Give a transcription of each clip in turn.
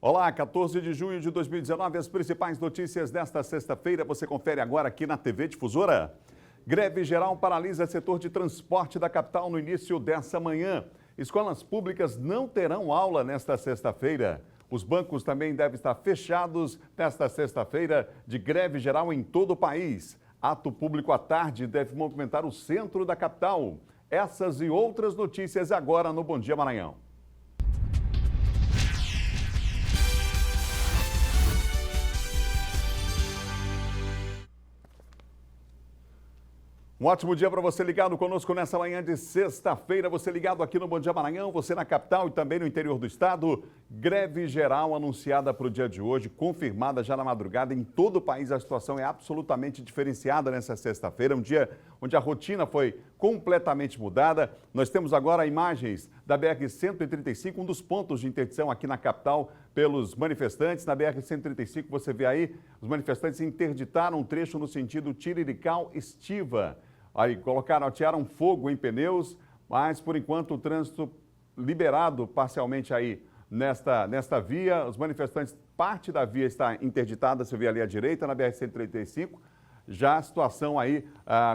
Olá, 14 de junho de 2019, as principais notícias desta sexta-feira você confere agora aqui na TV Difusora. Greve geral paralisa setor de transporte da capital no início dessa manhã. Escolas públicas não terão aula nesta sexta-feira. Os bancos também devem estar fechados nesta sexta-feira de greve geral em todo o país. Ato público à tarde deve movimentar o centro da capital. Essas e outras notícias agora no Bom Dia Maranhão. Um ótimo dia para você ligado conosco nessa manhã de sexta-feira. Você ligado aqui no Bom Dia Maranhão, você na capital e também no interior do estado. Greve geral anunciada para o dia de hoje, confirmada já na madrugada. Em todo o país a situação é absolutamente diferenciada nessa sexta-feira. Um dia onde a rotina foi completamente mudada. Nós temos agora imagens da BR-135, um dos pontos de interdição aqui na capital pelos manifestantes. Na BR-135 você vê aí, os manifestantes interditaram um trecho no sentido Tirirical-Estiva. Aí atearam fogo em pneus, mas por enquanto o trânsito liberado parcialmente aí nesta via. Os manifestantes, parte da via está interditada, você vê ali à direita, na BR-135. Já a situação aí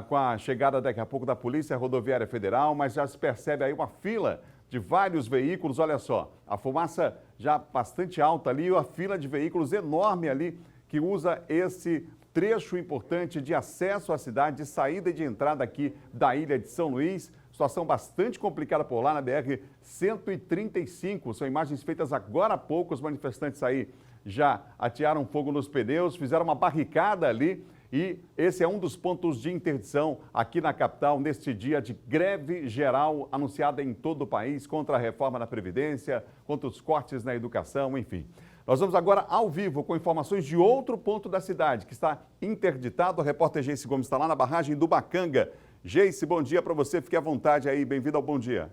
com a chegada daqui a pouco da Polícia Rodoviária Federal, mas já se percebe aí uma fila de vários veículos. Olha só, a fumaça já bastante alta ali, a fila de veículos enorme ali que usa esse trecho importante de acesso à cidade, de saída e de entrada aqui da ilha de São Luís. Situação bastante complicada por lá na BR-135. São imagens feitas agora há pouco. Os manifestantes aí já atearam fogo nos pneus, fizeram uma barricada ali. E esse é um dos pontos de interdição aqui na capital, neste dia de greve geral anunciada em todo o país contra a reforma da Previdência, contra os cortes na educação, enfim. Nós vamos agora ao vivo com informações de outro ponto da cidade que está interditado. O repórter Geice Gomes está lá na barragem do Bacanga. Geice, bom dia para você, fique à vontade aí, bem-vindo ao Bom Dia.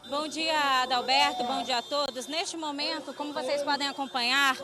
Bom dia, Adalberto, bom dia a todos. Neste momento, como vocês podem acompanhar,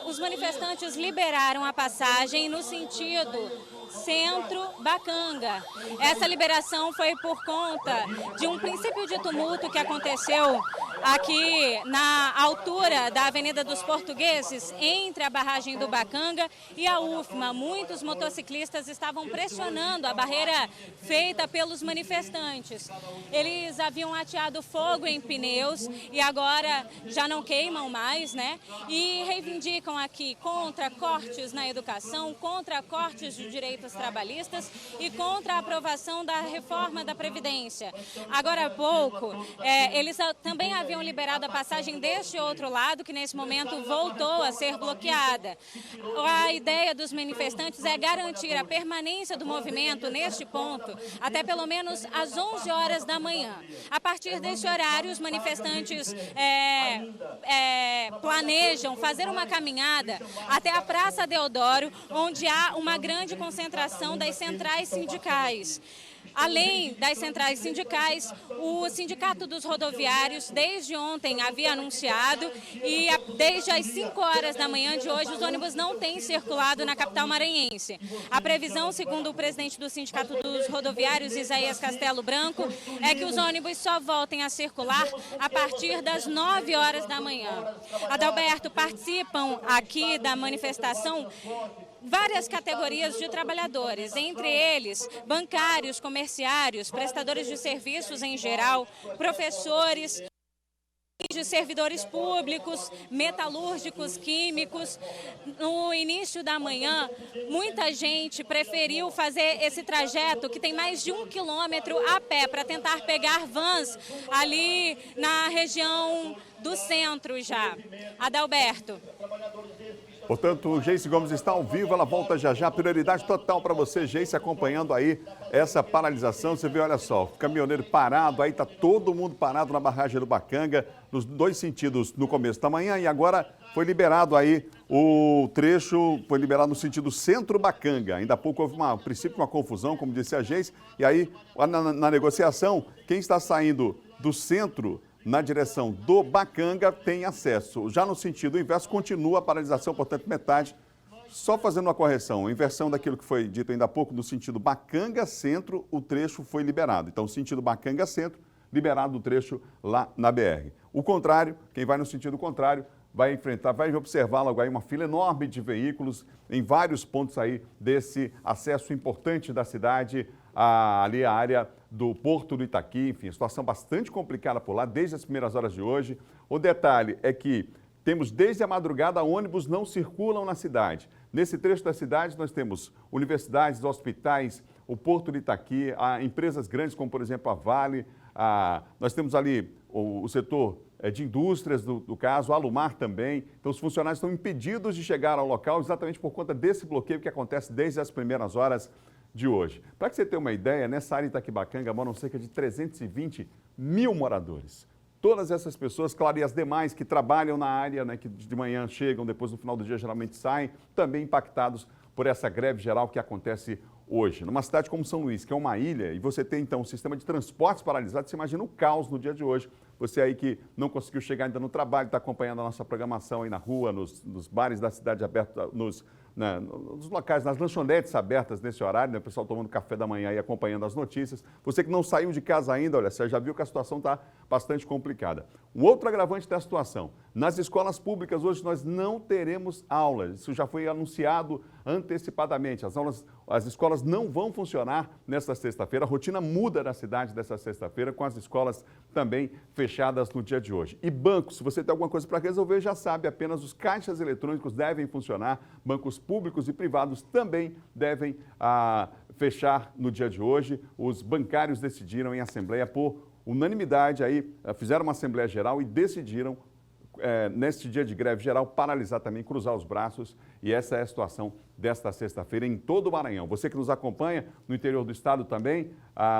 os manifestantes liberaram a passagem no sentido Centro-Bacanga. Essa liberação foi por conta de um princípio de tumulto que aconteceu aqui na altura da Avenida dos Portugueses, entre a barragem do Bacanga e a UFMA. Muitos motociclistas estavam pressionando a barreira feita pelos manifestantes. Eles haviam ateado fogo em pneus e agora já não queimam mais, né? E reivindicam aqui contra cortes na educação, contra cortes de direitos trabalhistas e contra a aprovação da reforma da Previdência. Agora há pouco, eles também haviam liberado a passagem deste outro lado, que nesse momento voltou a ser bloqueada. A ideia dos manifestantes é garantir a permanência do movimento neste ponto até pelo menos às 11 horas da manhã. A partir deste horário, os manifestantes planejam fazer uma caminhada até a Praça Deodoro, onde há uma grande concentração das centrais sindicais. Além das centrais sindicais, o Sindicato dos Rodoviários desde ontem havia anunciado e desde as 5 horas da manhã de hoje os ônibus não têm circulado na capital maranhense. A previsão, segundo o presidente do Sindicato dos Rodoviários, Isaías Castelo Branco, é que os ônibus só voltem a circular a partir das 9 horas da manhã. Adalberto, participam aqui da manifestação várias categorias de trabalhadores, entre eles bancários, comerciários, prestadores de serviços em geral, professores, de servidores públicos, metalúrgicos, químicos. No início da manhã, muita gente preferiu fazer esse trajeto, que tem mais de 1 quilômetro a pé, para tentar pegar vans ali na região do centro já. Adalberto. Portanto, o Geice Gomes está ao vivo, ela volta já já. Prioridade total para você, Geice, acompanhando aí essa paralisação. Você vê, olha só, o caminhoneiro parado, aí está todo mundo parado na barragem do Bacanga, nos dois sentidos no começo da manhã, e agora foi liberado aí o trecho, foi liberado no sentido Centro-Bacanga. Ainda há pouco houve a princípio uma confusão, como disse a Geice, e aí na negociação, quem está saindo do centro na direção do Bacanga tem acesso. Já no sentido inverso, continua a paralisação, portanto, metade. Só fazendo uma correção, inversão daquilo que foi dito ainda há pouco, no sentido Bacanga Centro, o trecho foi liberado. Então, sentido Bacanga Centro, liberado o trecho lá na BR. O contrário, quem vai no sentido contrário, vai observar logo aí uma fila enorme de veículos em vários pontos aí desse acesso importante da cidade, ali a área do Porto do Itaqui, enfim, situação bastante complicada por lá desde as primeiras horas de hoje. O detalhe é que temos desde a madrugada ônibus não circulam na cidade. Nesse trecho da cidade nós temos universidades, hospitais, o Porto do Itaqui, empresas grandes como por exemplo a Vale, nós temos ali o setor de indústrias do caso, a Alumar também. Então os funcionários estão impedidos de chegar ao local exatamente por conta desse bloqueio que acontece desde as primeiras horas de hoje. Para que você tenha uma ideia, nessa área de Itaquibacanga moram cerca de 320 mil moradores. Todas essas pessoas, claro, e as demais que trabalham na área, né, que de manhã chegam, depois no final do dia geralmente saem, também impactados por essa greve geral que acontece hoje. Numa cidade como São Luís, que é uma ilha, e você tem então um sistema de transportes paralisado, você imagina o caos no dia de hoje. Você aí que não conseguiu chegar ainda no trabalho, está acompanhando a nossa programação aí na rua, nos bares da cidade aberta, nos locais, nas lanchonetes abertas nesse horário, né? O pessoal tomando café da manhã e acompanhando as notícias. Você que não saiu de casa ainda, olha, você já viu que a situação está bastante complicada. Um outro agravante da situação, nas escolas públicas hoje nós não teremos aulas, isso já foi anunciado antecipadamente, as escolas não vão funcionar nesta sexta-feira, a rotina muda na cidade dessa sexta-feira, com as escolas também fechadas no dia de hoje. E bancos, se você tem alguma coisa para resolver, já sabe, apenas os caixas eletrônicos devem funcionar, bancos públicos e privados também devem fechar no dia de hoje. Os bancários decidiram em assembleia por unanimidade, aí fizeram uma assembleia geral e decidiram neste dia de greve geral, paralisar também, cruzar os braços, e essa é a situação desta sexta-feira em todo o Maranhão. Você que nos acompanha no interior do estado também,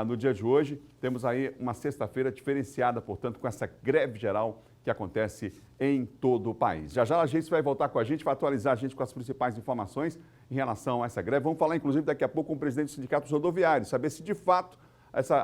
no dia de hoje, temos aí uma sexta-feira diferenciada, portanto, com essa greve geral que acontece em todo o país. Já já a gente vai voltar com a gente, vai atualizar a gente com as principais informações em relação a essa greve. Vamos falar, inclusive, daqui a pouco com o presidente do Sindicato dos Rodoviários, saber se de fato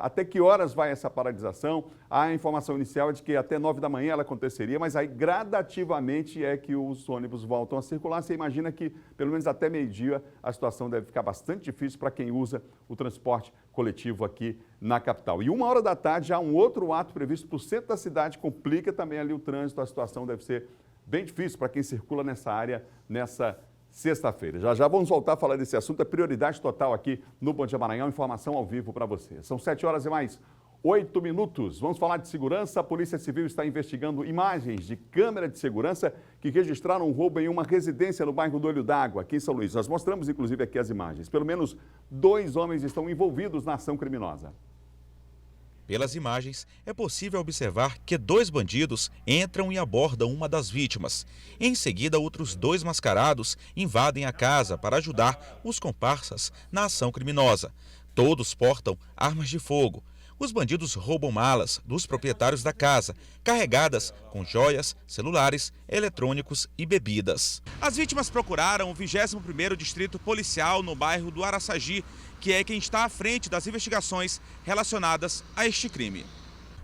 até que horas vai essa paralisação. A informação inicial é de que até 9 da manhã ela aconteceria, mas aí gradativamente é que os ônibus voltam a circular. Você imagina que pelo menos até meio-dia a situação deve ficar bastante difícil para quem usa o transporte coletivo aqui na capital. E 1h da tarde já um outro ato previsto para o centro da cidade, complica também ali o trânsito, a situação deve ser bem difícil para quem circula nessa área nessa sexta-feira. Já já vamos voltar a falar desse assunto, é prioridade total aqui no Bom Dia Maranhão, informação ao vivo para você. São 7h e mais 8 minutos. Vamos falar de segurança. A Polícia Civil está investigando imagens de câmera de segurança que registraram um roubo em uma residência no bairro do Olho d'Água, aqui em São Luís. Nós mostramos, inclusive, aqui as imagens. Pelo menos 2 homens estão envolvidos na ação criminosa. Pelas imagens, é possível observar que 2 bandidos entram e abordam uma das vítimas. Em seguida, outros 2 mascarados invadem a casa para ajudar os comparsas na ação criminosa. Todos portam armas de fogo. Os bandidos roubam malas dos proprietários da casa, carregadas com joias, celulares, eletrônicos e bebidas. As vítimas procuraram o 21º Distrito Policial no bairro do Araçagi, que é quem está à frente das investigações relacionadas a este crime.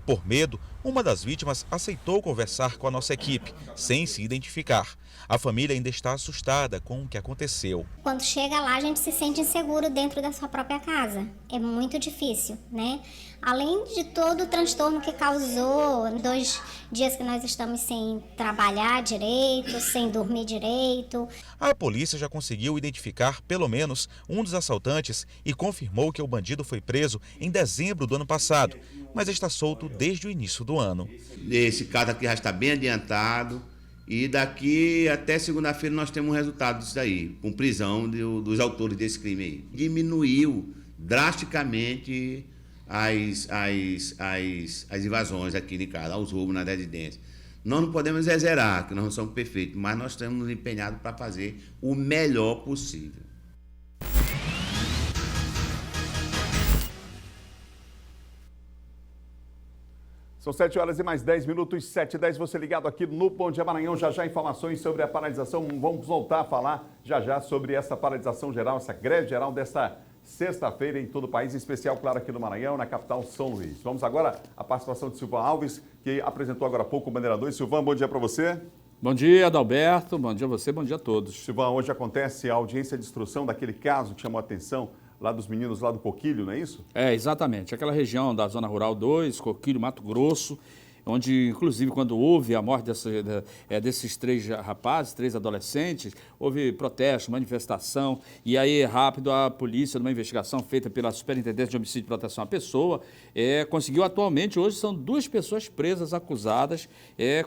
Por medo, uma das vítimas aceitou conversar com a nossa equipe, sem se identificar. A família ainda está assustada com o que aconteceu. Quando chega lá, a gente se sente inseguro dentro da sua própria casa. É muito difícil, né? Além de todo o transtorno que causou, 2 dias que nós estamos sem trabalhar direito, sem dormir direito. A polícia já conseguiu identificar pelo menos um dos assaltantes e confirmou que o bandido foi preso em dezembro do ano passado, mas está solto desde o início do ano. Esse caso aqui já está bem adiantado e daqui até segunda-feira nós temos um resultado disso aí, com prisão dos autores desse crime aí. Diminuiu drasticamente as invasões aqui em casa, os roubos na residência. Nós não podemos exagerar, que nós não somos perfeitos, mas nós estamos nos empenhados para fazer o melhor possível. São 7h e mais 10 minutos, 7h10, você ligado aqui no Bom Dia Maranhão, já já informações sobre a paralisação, vamos voltar a falar já já sobre essa paralisação geral, essa greve geral dessa sexta-feira em todo o país, em especial, claro, aqui no Maranhão, na capital São Luís. Vamos agora à participação de Silvan Alves, que apresentou agora há pouco o Bandeira 2. Silvan, bom dia para você. Bom dia, Adalberto, bom dia a você, bom dia a todos. Silvan, hoje acontece a audiência de instrução daquele caso que chamou a atenção lá dos meninos lá do Coquilho, não é isso? É, exatamente. Aquela região da Zona Rural 2, Coquilho, Mato Grosso, onde, inclusive, quando houve a morte desses 3 rapazes, 3 adolescentes, houve protesto, manifestação, e aí, rápido, a polícia, numa investigação feita pela Superintendência de Homicídio e Proteção à Pessoa, conseguiu atualmente, hoje, são 2 pessoas presas, acusadas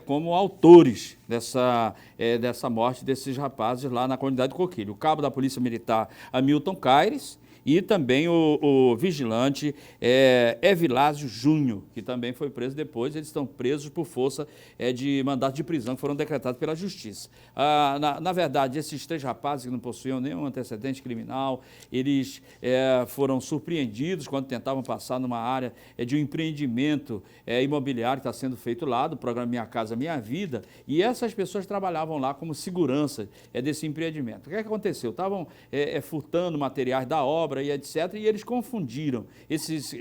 como autores dessa morte desses rapazes lá na comunidade de Coquilho. O cabo da Polícia Militar, Hamilton Caires, e também o vigilante Evilásio Júnior, que também foi preso depois. Eles estão presos por força de mandato de prisão que foram decretados pela Justiça. Na verdade, esses 3 rapazes que não possuíam nenhum antecedente criminal, eles foram surpreendidos quando tentavam passar numa área de um empreendimento imobiliário que está sendo feito lá, do programa Minha Casa Minha Vida, e essas pessoas trabalhavam lá como segurança desse empreendimento. O que aconteceu? Estavam furtando materiais da obra, e etc., e eles confundiram esses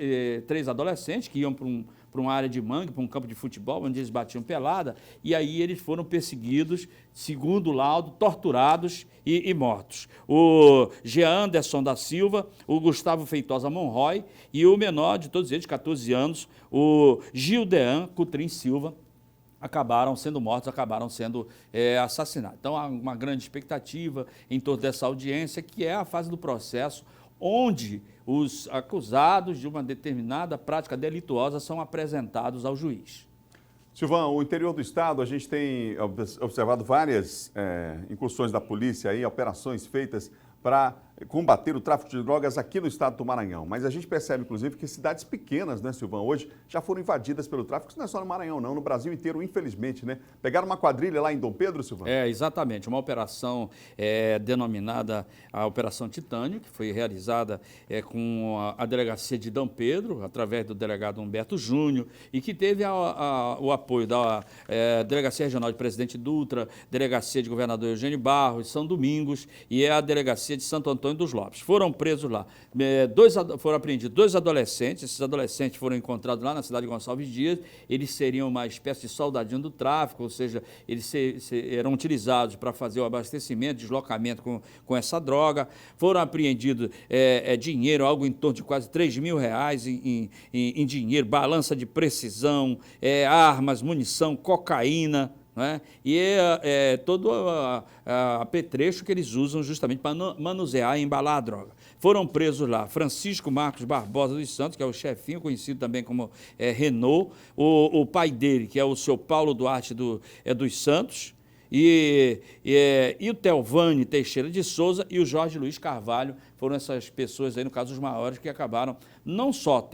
3 adolescentes que iam para uma área de mangue, para um campo de futebol, onde eles batiam pelada, e aí eles foram perseguidos, segundo o laudo, torturados e mortos. O Jean Anderson da Silva, o Gustavo Feitosa Monroy e o menor de todos eles, 14 anos, o Gildean Cutrim Silva, acabaram sendo mortos, acabaram sendo assassinados. Então, há uma grande expectativa em torno dessa audiência, que é a fase do processo onde os acusados de uma determinada prática delituosa são apresentados ao juiz. Silvão, o interior do estado, a gente tem observado várias incursões da polícia, aí, operações feitas para combater o tráfico de drogas aqui no estado do Maranhão. Mas a gente percebe, inclusive, que cidades pequenas, né, Silvão, hoje já foram invadidas pelo tráfico. Isso não é só no Maranhão, não, no Brasil inteiro, infelizmente, né? Pegaram uma quadrilha lá em Dom Pedro, Silvão? Exatamente. Uma operação denominada a Operação Titânio, que foi realizada com a delegacia de Dom Pedro, através do delegado Humberto Júnior, e que teve o apoio da Delegacia Regional de Presidente Dutra, Delegacia de Governador Eugênio Barros, São Domingos, e a Delegacia de Santo Antônio dos Lopes. Foram presos lá, foram apreendidos 2 adolescentes. Esses adolescentes foram encontrados lá na cidade de Gonçalves Dias. Eles seriam uma espécie de soldadinho do tráfico, ou seja, eles eram utilizados para fazer o abastecimento, deslocamento com essa droga. Foram apreendidos dinheiro, algo em torno de quase R$3.000 em dinheiro, balança de precisão, armas, munição, cocaína, né? E todo apetrecho que eles usam justamente para manusear e embalar a droga. Foram presos lá Francisco Marcos Barbosa dos Santos, que é o chefinho, conhecido também como Renault, o pai dele, que é o seu Paulo Duarte dos Santos, e o Telvani Teixeira de Souza e o Jorge Luiz Carvalho. Foram essas pessoas aí, no caso, os maiores, que acabaram não só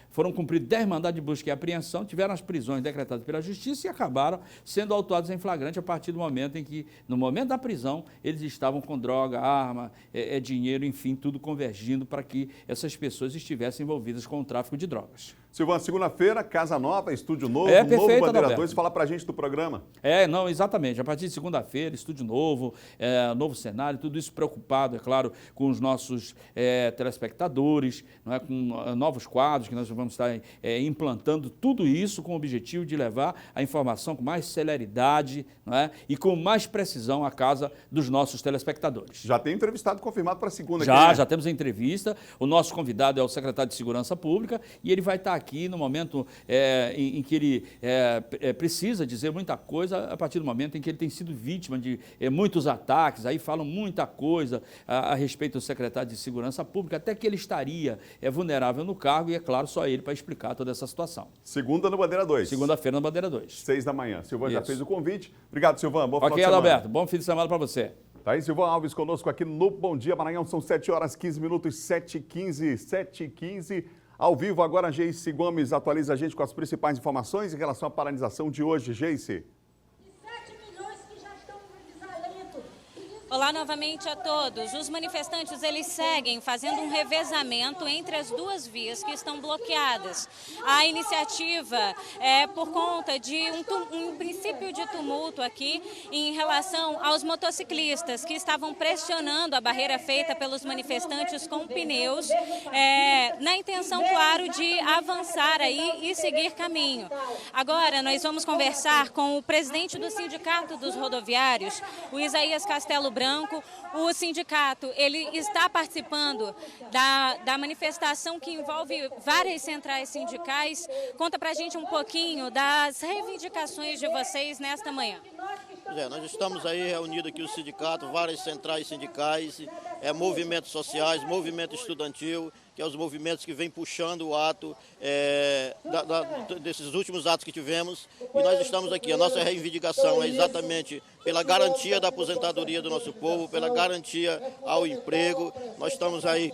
foram cumpridos 10 mandados de busca e apreensão, tiveram as prisões decretadas pela Justiça e acabaram sendo autuados em flagrante a partir do momento em que, no momento da prisão, eles estavam com droga, arma, dinheiro, enfim, tudo convergindo para que essas pessoas estivessem envolvidas com o tráfico de drogas. Silvão, segunda-feira, Casa Nova, Estúdio Novo, perfeito, novo Bandeira Adalberto. 2, fala pra gente do programa. Não, exatamente. A partir de segunda-feira, estúdio novo, novo cenário, tudo isso preocupado, é claro, com os nossos telespectadores, não é? Com novos quadros que nós vamos estar implantando, tudo isso com o objetivo de levar a informação com mais celeridade, não é? E com mais precisão à casa dos nossos telespectadores. Já tem entrevistado confirmado para segunda. Já temos a entrevista. O nosso convidado é o secretário de Segurança Pública e ele vai estar aqui no momento em que ele precisa dizer muita coisa, a partir do momento em que ele tem sido vítima de muitos ataques, aí falam muita coisa a respeito do secretário de Segurança Pública, até que ele estaria vulnerável no cargo e, é claro, só ele para explicar toda essa situação. Segunda no Bandeira 2. Segunda-feira no Bandeira 2. 6 da manhã. Silvão já fez o convite. Obrigado, Silvão. Bom final de Ok, semana. Adalberto. Bom fim de semana para você. Tá aí, Silvão Alves conosco aqui no Bom Dia Maranhão. São 7h15, 7h15. Ao vivo agora, Geice Gomes atualiza a gente com as principais informações em relação à paralisação de hoje. Geice. Olá novamente a todos. Os manifestantes, eles seguem fazendo um revezamento entre as 2 vias que estão bloqueadas. A iniciativa é por conta de um princípio de tumulto aqui em relação aos motociclistas que estavam pressionando a barreira feita pelos manifestantes com pneus, na intenção, claro, de avançar aí e seguir caminho. Agora nós vamos conversar com o presidente do Sindicato dos Rodoviários, o Isaías Castelo Branco, Branco. O sindicato ele está participando da manifestação que envolve várias centrais sindicais. Conta pra gente um pouquinho das reivindicações de vocês nesta manhã. Nós estamos aí reunidos aqui o sindicato, várias centrais sindicais, movimentos sociais, movimento estudantil, que é os movimentos que vêm puxando o ato desses últimos atos que tivemos. E nós estamos aqui, a nossa reivindicação é exatamente pela garantia da aposentadoria do nosso povo, pela garantia ao emprego. Nós estamos aí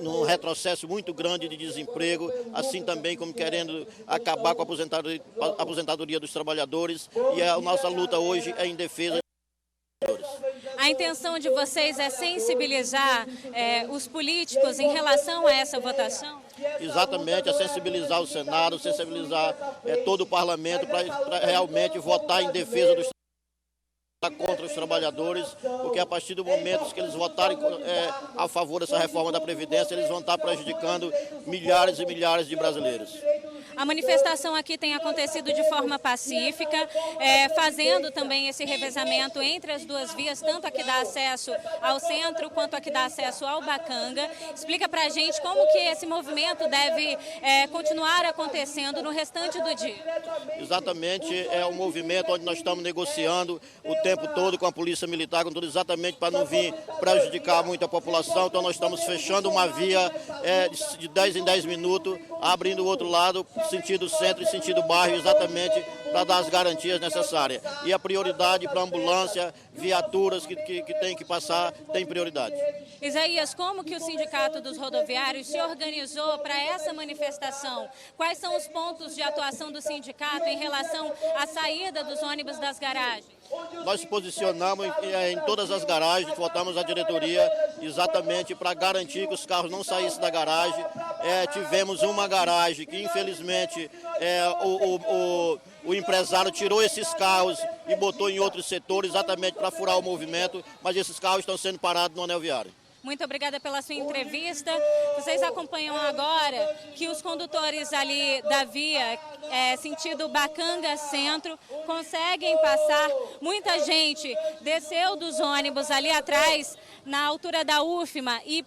num retrocesso muito grande de desemprego, assim também como querendo acabar com a aposentadoria dos trabalhadores. E a nossa luta hoje é em defesa dos trabalhadores. A intenção de vocês é sensibilizar os políticos em relação a essa votação? Exatamente, é sensibilizar o Senado, sensibilizar todo o parlamento para realmente votar em defesa dos contra os trabalhadores, porque a partir do momento que eles votarem a favor dessa reforma da Previdência, eles vão estar prejudicando milhares e milhares de brasileiros. A manifestação aqui tem acontecido de forma pacífica, fazendo também esse revezamento entre as duas vias, tanto a que dá acesso ao centro quanto a que dá acesso ao Bacanga. Explica pra gente como que esse movimento deve continuar acontecendo no restante do dia. Exatamente, é um movimento onde nós estamos negociando o tempo todo com a Polícia Militar, com tudo, exatamente para não vir prejudicar muito a população. Então nós estamos fechando uma via de 10 em 10 minutos, abrindo o outro lado, sentido centro e sentido bairro, exatamente para dar as garantias necessárias. E a prioridade para ambulância, viaturas que tem que passar, tem prioridade. Isaías, como que o Sindicato dos Rodoviários se organizou para essa manifestação? Quais são os pontos de atuação do sindicato em relação à saída dos ônibus das garagens? Nós se posicionamos em todas as garagens, votamos a diretoria exatamente para garantir que os carros não saíssem da garagem. Tivemos uma garagem que, infelizmente, o empresário tirou esses carros e botou em outros setores exatamente para furar o movimento, mas esses carros estão sendo parados no anel viário. Muito obrigada pela sua entrevista. Vocês acompanham agora que os condutores ali da via, sentido Bacanga Centro, conseguem passar. Muita gente desceu dos ônibus ali atrás, na altura da UFMA, e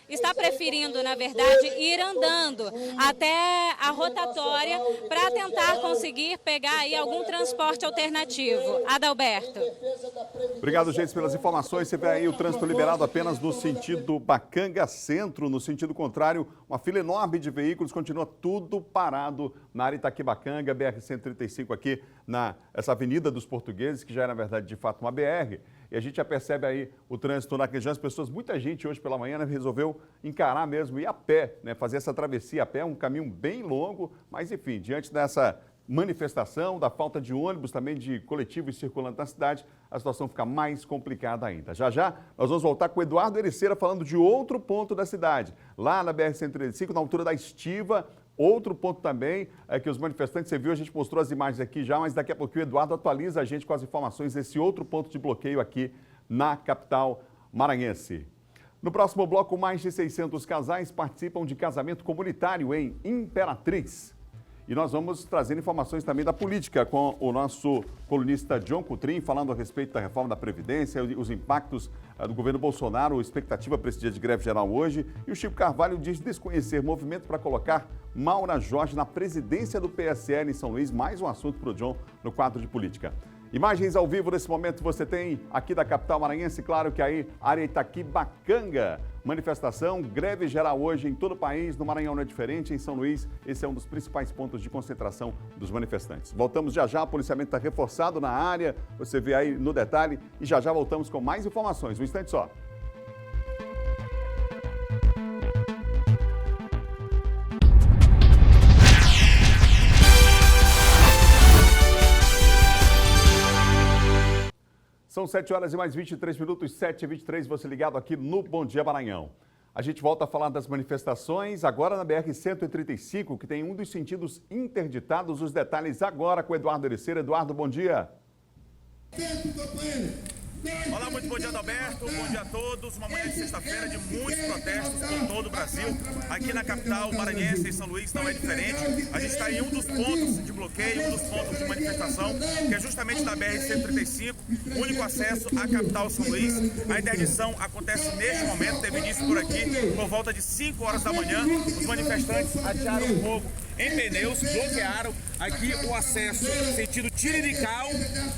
está preferindo, na verdade, ir andando até a rotatória para tentar conseguir pegar aí algum transporte alternativo. Adalberto. Obrigado, gente, pelas informações. Você vê aí o trânsito liberado apenas no sentido Bacanga Centro. No sentido contrário, uma fila enorme de veículos, continua tudo parado na área Itaquibacanga, BR-135 aqui, essa Avenida dos Portugueses, que já é, na verdade, de fato, uma BR. E a gente já percebe aí o trânsito na região. As pessoas, muita gente hoje pela manhã, resolveu encarar mesmo, ir a pé, fazer essa travessia a pé, um caminho bem longo, mas enfim, diante dessa manifestação, da falta de ônibus, também de coletivos circulando na cidade, a situação fica mais complicada ainda. Já já nós vamos voltar com o Eduardo Ericeira falando de outro ponto da cidade, lá na BR-135, na altura da Estiva. Outro ponto também é que os manifestantes, você viu, a gente mostrou as imagens aqui já, mas daqui a pouquinho o Eduardo atualiza a gente com as informações desse outro ponto de bloqueio aqui na capital maranhense. No próximo bloco, mais de 600 casais participam de casamento comunitário em Imperatriz. E nós vamos trazer informações também da política com o nosso colunista John Coutrin, falando a respeito da reforma da Previdência, os impactos do governo Bolsonaro, expectativa para esse dia de greve geral hoje. E o Chico Carvalho diz desconhecer movimento para colocar Maura Jorge na presidência do PSL em São Luís. Mais um assunto para o John no quadro de política. Imagens ao vivo nesse momento você tem aqui da capital maranhense, claro que aí, área Itaquibacanga. Manifestação, greve geral hoje em todo o país, no Maranhão não é diferente, em São Luís, esse é um dos principais pontos de concentração dos manifestantes. Voltamos já já, o policiamento está reforçado na área, você vê aí no detalhe, e já já voltamos com mais informações, um instante só. São 7 horas e mais 23 minutos, 7h23, você ligado aqui no Bom Dia Maranhão. A gente volta a falar das manifestações, agora na BR-135, que tem um dos sentidos interditados. Os detalhes agora com o Eduardo Ericeira. Eduardo, bom dia. Tempo, companheiro. Olá, muito bom dia, Adalberto, bom dia a todos. Uma manhã de sexta-feira de muitos protestos por todo o Brasil. Aqui na capital maranhense, em São Luís, não é diferente. A gente está em um dos pontos de bloqueio, um dos pontos de manifestação, que é justamente na BR-135, único acesso à capital São Luís. A interdição acontece neste momento, teve início por aqui, por volta de 5 horas da manhã. Os manifestantes atearam fogo em pneus, bloquearam aqui o acesso sentido Tirirical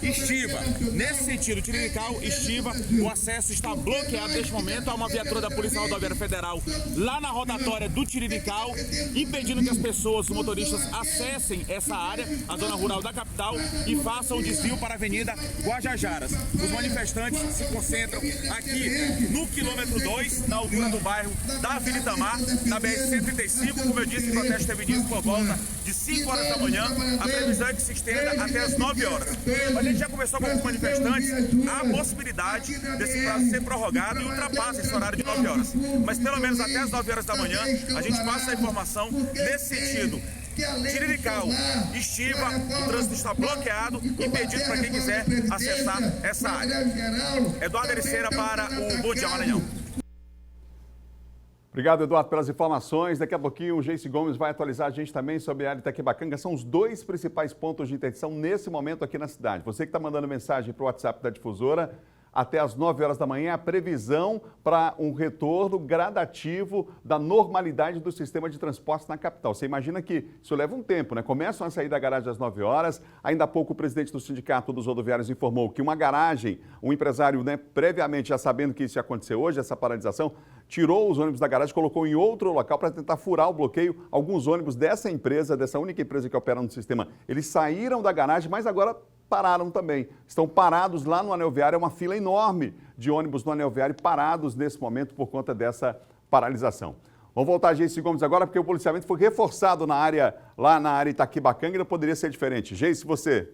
e Estiva. Nesse sentido Tirirical e Estiva, o acesso está bloqueado neste momento. Há uma viatura da Polícia Rodoviária Federal lá na rotatória do Tirirical, impedindo que as pessoas, os motoristas, acessem essa área, a zona rural da capital, e façam o desvio para a Avenida Guajajaras. Os manifestantes se concentram aqui no quilômetro 2, na altura do bairro da Vila Itamar, na BR-135. Como eu disse, o protesto teve início por volta de 5 horas da manhã. A previsão é que se estenda até as 9 horas. A gente já conversou com os manifestantes a possibilidade desse prazo ser prorrogado e ultrapassa esse horário de 9 horas. Mas pelo menos até as 9 horas da manhã, a gente passa a informação nesse sentido. Tirirical, Estiva, o trânsito está bloqueado, impedido para quem quiser acessar essa área. Eduardo Ericeira para o Bom Dia Maranhão. Obrigado, Eduardo, pelas informações. Daqui a pouquinho o Geice Gomes vai atualizar a gente também sobre a área de Itaquibacanga. São os dois principais pontos de interdição nesse momento aqui na cidade. Você que está mandando mensagem para o WhatsApp da Difusora, até as 9 horas da manhã, a previsão para um retorno gradativo da normalidade do sistema de transporte na capital. Você imagina que isso leva um tempo, né? Começam a sair da garagem às 9 horas. Ainda há pouco o presidente do Sindicato dos Rodoviários informou que uma garagem, um empresário, né, previamente já sabendo que isso ia acontecer hoje, essa paralisação, tirou os ônibus da garagem, colocou em outro local para tentar furar o bloqueio. Alguns ônibus dessa empresa, dessa única empresa que opera no sistema, eles saíram da garagem, mas agora pararam também. Estão parados lá no anel viário, é uma fila enorme de ônibus no anel viário parados nesse momento por conta dessa paralisação. Vamos voltar a Geice Gomes agora, porque o policiamento foi reforçado na área, lá na área Itaquibacanga, e não poderia ser diferente. Geice, você.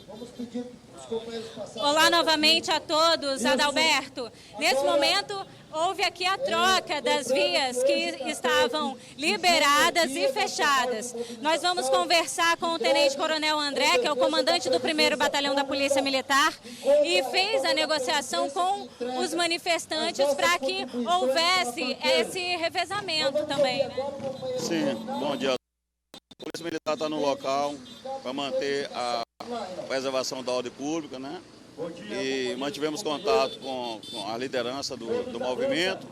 Vamos pedir para os companheiros passarem. Olá novamente a todos, Adalberto. Nesse momento, houve aqui a troca das vias que estavam liberadas e fechadas. Nós vamos conversar com o Tenente Coronel André, que é o comandante do 1º Batalhão da Polícia Militar, e fez a negociação com os manifestantes para que houvesse esse revezamento também, né? Sim, bom dia. A Polícia Militar está no local para manter a preservação da ordem pública, né? E mantivemos contato com a liderança do movimento.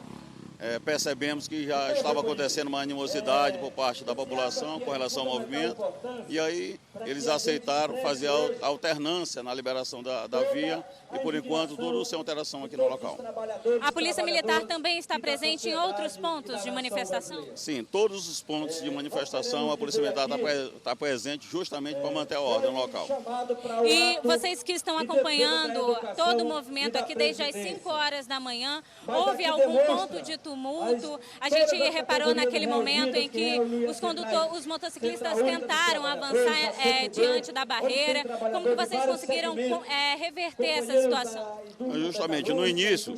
Percebemos que já estava acontecendo uma animosidade por parte da população com relação ao movimento, e aí eles aceitaram fazer a alternância na liberação da via, e por enquanto tudo sem alteração aqui no local. A Polícia Militar também está presente em outros pontos de manifestação? Sim, todos os pontos de manifestação a Polícia Militar está presente justamente para manter a ordem no local. E vocês que estão acompanhando todo o movimento aqui desde as 5 horas da manhã, houve algum ponto de tumulto? A gente reparou naquele momento em que os motociclistas tentaram avançar diante da barreira. Como que vocês conseguiram reverter essa situação? Justamente, no início,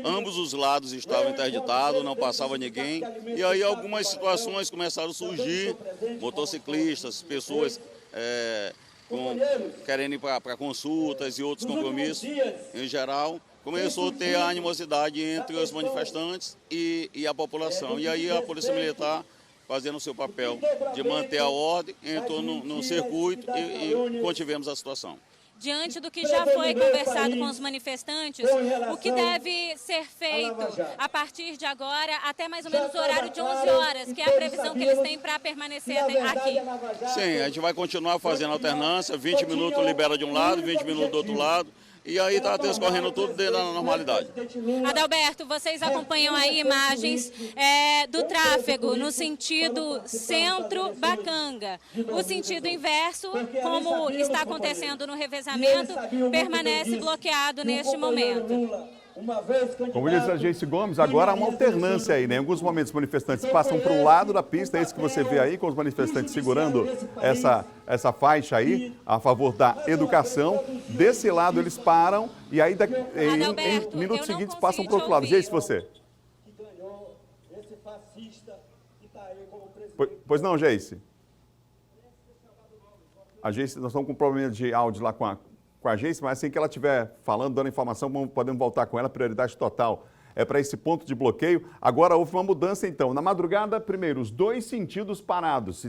ambos os lados estavam interditados, não passava ninguém, e aí algumas situações começaram a surgir, motociclistas, pessoas querendo ir para consultas e outros compromissos em geral. Começou a ter a animosidade entre os manifestantes e a população. E aí a Polícia Militar, fazendo o seu papel de manter a ordem, entrou no circuito e contivemos a situação. Diante do que já foi conversado com os manifestantes, o que deve ser feito a partir de agora até mais ou menos o horário de 11 horas, que é a previsão que eles têm para permanecer aqui? Sim, a gente vai continuar fazendo alternância, 20 minutos libera de um lado, 20 minutos do outro lado. E aí está transcorrendo tudo dentro da normalidade. Adalberto, vocês acompanham aí imagens do tráfego no sentido centro-Bacanga. O sentido inverso, como está acontecendo no revezamento, permanece bloqueado neste momento. Como diz a Geice Gomes, agora há uma alternância aí, né? Em alguns momentos os manifestantes passam para um lado da pista, é isso que você vê aí, com os manifestantes segurando essa faixa aí, a favor da educação. Desse lado eles param e aí em minutos seguintes passam para o outro lado. Geice, você. Pois não, Geice? A Geice, nós estamos com um problema de áudio lá com com a agência, mas assim que ela estiver falando, dando informação, podemos voltar com ela, prioridade total para esse ponto de bloqueio. Agora houve uma mudança então. Na madrugada, primeiro, os dois sentidos parados,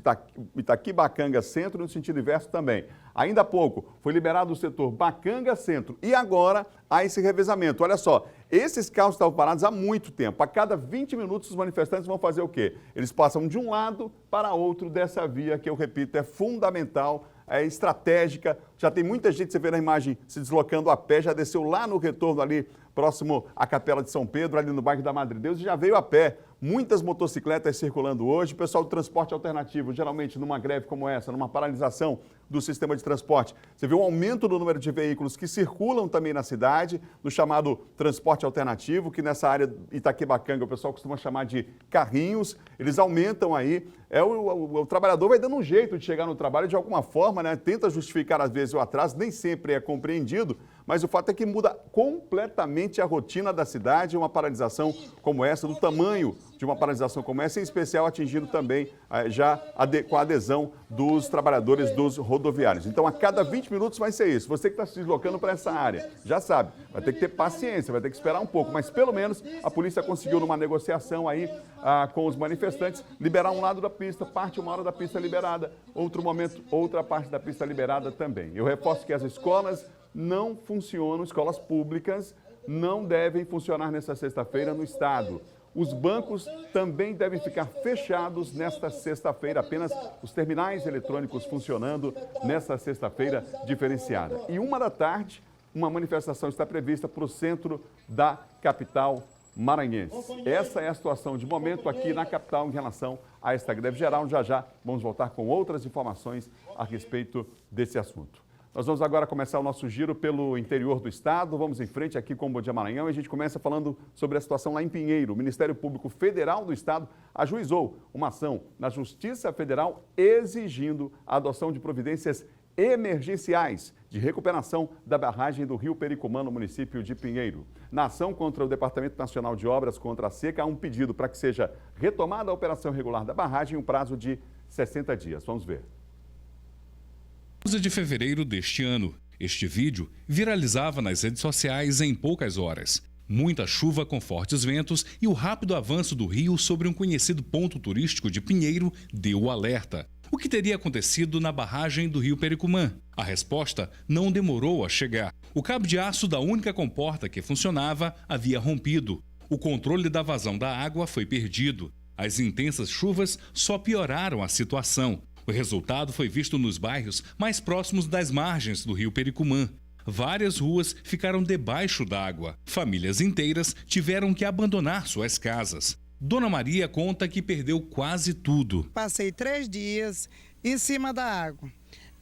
Itaquibacanga Centro e no sentido inverso também. Ainda há pouco foi liberado o setor Bacanga Centro e agora há esse revezamento. Olha só, esses carros estavam parados há muito tempo. A cada 20 minutos os manifestantes vão fazer o quê? Eles passam de um lado para outro dessa via que, eu repito, é fundamental, é estratégica. Já tem muita gente, você vê na imagem, se deslocando a pé, já desceu lá no retorno ali, próximo à Capela de São Pedro, ali no bairro da Madre Deus, e já veio a pé. Muitas motocicletas circulando hoje. O pessoal do transporte alternativo, geralmente numa greve como essa, numa paralisação do sistema de transporte, você vê um aumento no número de veículos que circulam também na cidade, no chamado transporte alternativo, que nessa área Itaquibacanga o pessoal costuma chamar de carrinhos. Eles aumentam aí. O trabalhador vai dando um jeito de chegar no trabalho de alguma forma, né? Tenta justificar às vezes o atraso, nem sempre é compreendido, mas o fato é que muda completamente a rotina da cidade, uma paralisação como essa, do tamanho de uma paralisação como essa, em especial atingindo também com a adesão dos trabalhadores dos rodoviários. Então, a cada 20 minutos vai ser isso. Você que está se deslocando para essa área, já sabe, vai ter que ter paciência, vai ter que esperar um pouco, mas pelo menos a polícia conseguiu, numa negociação aí com os manifestantes, liberar um lado da pista, parte uma hora da pista liberada, outro momento, outra parte da pista liberada também. Eu reforço que as escolas não funcionam, escolas públicas não devem funcionar nesta sexta-feira no estado. Os bancos também devem ficar fechados nesta sexta-feira, apenas os terminais eletrônicos funcionando nesta sexta-feira diferenciada. E 13h, uma manifestação está prevista para o centro da capital maranhense. Essa é a situação de momento aqui na capital em relação a esta greve geral. Já vamos voltar com outras informações a respeito desse assunto. Nós vamos agora começar o nosso giro pelo interior do estado. Vamos em frente aqui com o Bom Dia Maranhão e a gente começa falando sobre a situação lá em Pinheiro. O Ministério Público Federal do Estado ajuizou uma ação na Justiça Federal exigindo a adoção de providências emergenciais de recuperação da barragem do Rio Pericumã, no município de Pinheiro. Na ação contra o Departamento Nacional de Obras contra a Seca, há um pedido para que seja retomada a operação regular da barragem em um prazo de 60 dias. Vamos ver. 11 de fevereiro deste ano. Este vídeo viralizava nas redes sociais em poucas horas. Muita chuva com fortes ventos e o rápido avanço do rio sobre um conhecido ponto turístico de Pinheiro deu o alerta. O que teria acontecido na barragem do Rio Pericumã? A resposta não demorou a chegar. O cabo de aço da única comporta que funcionava havia rompido. O controle da vazão da água foi perdido. As intensas chuvas só pioraram a situação. O resultado foi visto nos bairros mais próximos das margens do Rio Pericumã. Várias ruas ficaram debaixo d'água. Famílias inteiras tiveram que abandonar suas casas. Dona Maria conta que perdeu quase tudo. Passei 3 dias em cima da água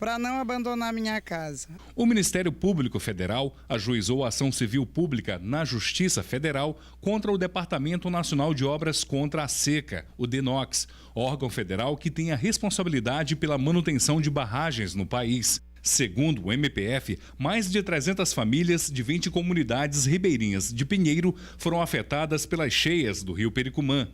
para não abandonar minha casa. O Ministério Público Federal ajuizou a ação civil pública na Justiça Federal contra o Departamento Nacional de Obras contra a Seca, o DENOX, órgão federal que tem a responsabilidade pela manutenção de barragens no país. Segundo o MPF, mais de 300 famílias de 20 comunidades ribeirinhas de Pinheiro foram afetadas pelas cheias do Rio Pericumã.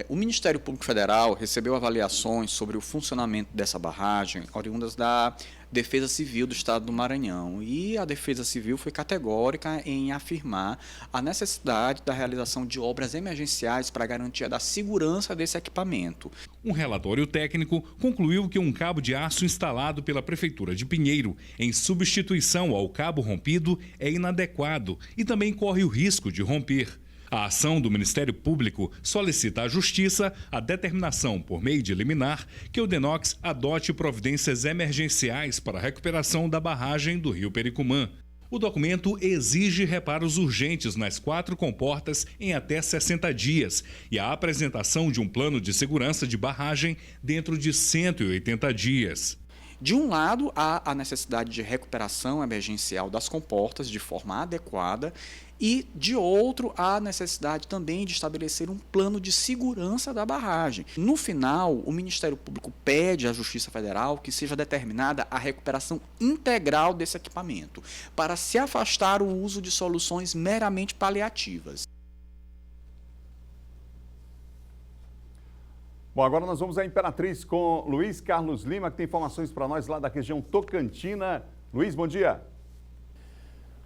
O Ministério Público Federal recebeu avaliações sobre o funcionamento dessa barragem oriundas da Defesa Civil do Estado do Maranhão. E a Defesa Civil foi categórica em afirmar a necessidade da realização de obras emergenciais para a garantia da segurança desse equipamento. Um relatório técnico concluiu que um cabo de aço instalado pela Prefeitura de Pinheiro em substituição ao cabo rompido é inadequado e também corre o risco de romper. A ação do Ministério Público solicita à Justiça a determinação, por meio de liminar, que o DENOX adote providências emergenciais para a recuperação da barragem do Rio Pericumã. O documento exige reparos urgentes nas 4 comportas em até 60 dias e a apresentação de um plano de segurança de barragem dentro de 180 dias. De um lado, há a necessidade de recuperação emergencial das comportas de forma adequada e, de outro, há a necessidade também de estabelecer um plano de segurança da barragem. No final, o Ministério Público pede à Justiça Federal que seja determinada a recuperação integral desse equipamento, para se afastar o uso de soluções meramente paliativas. Bom, agora nós vamos à Imperatriz com Luiz Carlos Lima, que tem informações para nós lá da região Tocantina. Luiz, bom dia.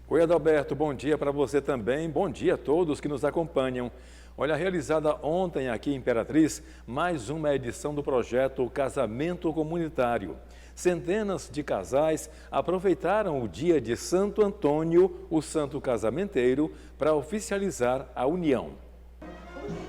Oi, Adalberto, bom dia para você também. Bom dia a todos que nos acompanham. Olha, realizada ontem aqui em Imperatriz, mais uma edição do projeto Casamento Comunitário. Centenas de casais aproveitaram o dia de Santo Antônio, o santo casamenteiro, para oficializar a união.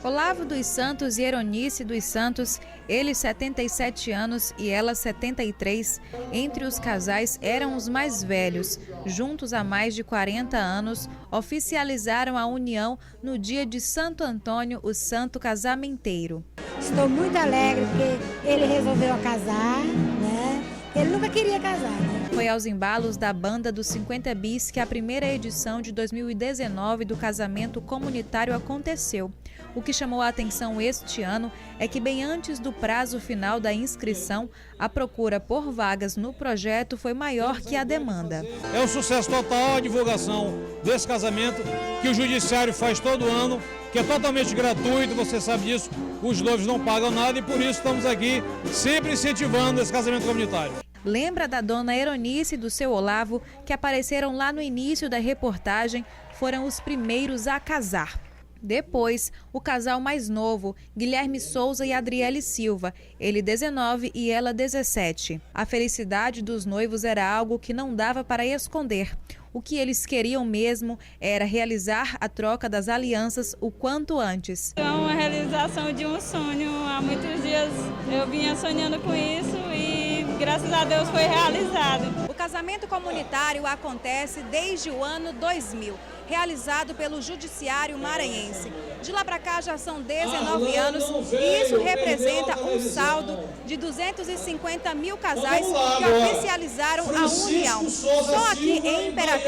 Olavo dos Santos e Eronice dos Santos, ele 77 anos e ela 73, entre os casais eram os mais velhos. Juntos há mais de 40 anos, oficializaram a união no dia de Santo Antônio, o santo casamenteiro. Estou muito alegre porque ele resolveu casar, né? Ele nunca queria casar, né? Foi aos embalos da Banda dos 50 Bis que a primeira edição de 2019 do casamento comunitário aconteceu. O que chamou a atenção este ano é que, bem antes do prazo final da inscrição, a procura por vagas no projeto foi maior que a demanda. É um sucesso total a divulgação desse casamento que o Judiciário faz todo ano, que é totalmente gratuito, você sabe disso, os noivos não pagam nada e por isso estamos aqui sempre incentivando esse casamento comunitário. Lembra da dona Eronice e do seu Olavo, que apareceram lá no início da reportagem, foram os primeiros a casar. Depois, o casal mais novo, Guilherme Souza e Adriele Silva, ele 19 e ela 17. A felicidade dos noivos era algo que não dava para esconder. O que eles queriam mesmo era realizar a troca das alianças o quanto antes. É uma realização de um sonho. Há muitos dias eu vinha sonhando com isso e graças a Deus foi realizado. O casamento comunitário acontece desde o ano 2000, realizado pelo Judiciário Maranhense. De lá para cá já são 19 anos e isso representa um saldo de 250 mil casais que oficializaram a união. Só aqui em Imperatriz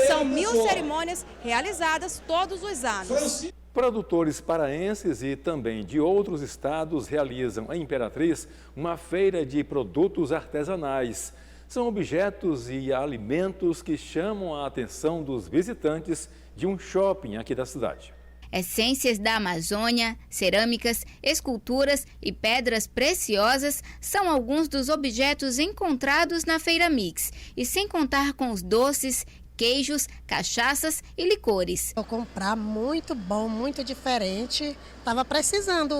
são 1000 cerimônias realizadas todos os anos. Produtores paraenses e também de outros estados realizam em Imperatriz uma feira de produtos artesanais. São objetos e alimentos que chamam a atenção dos visitantes de um shopping aqui da cidade. Essências da Amazônia, cerâmicas, esculturas e pedras preciosas são alguns dos objetos encontrados na Feira Mix. E sem contar com os doces, queijos, cachaças e licores. Vou comprar muito bom, muito diferente. Estava precisando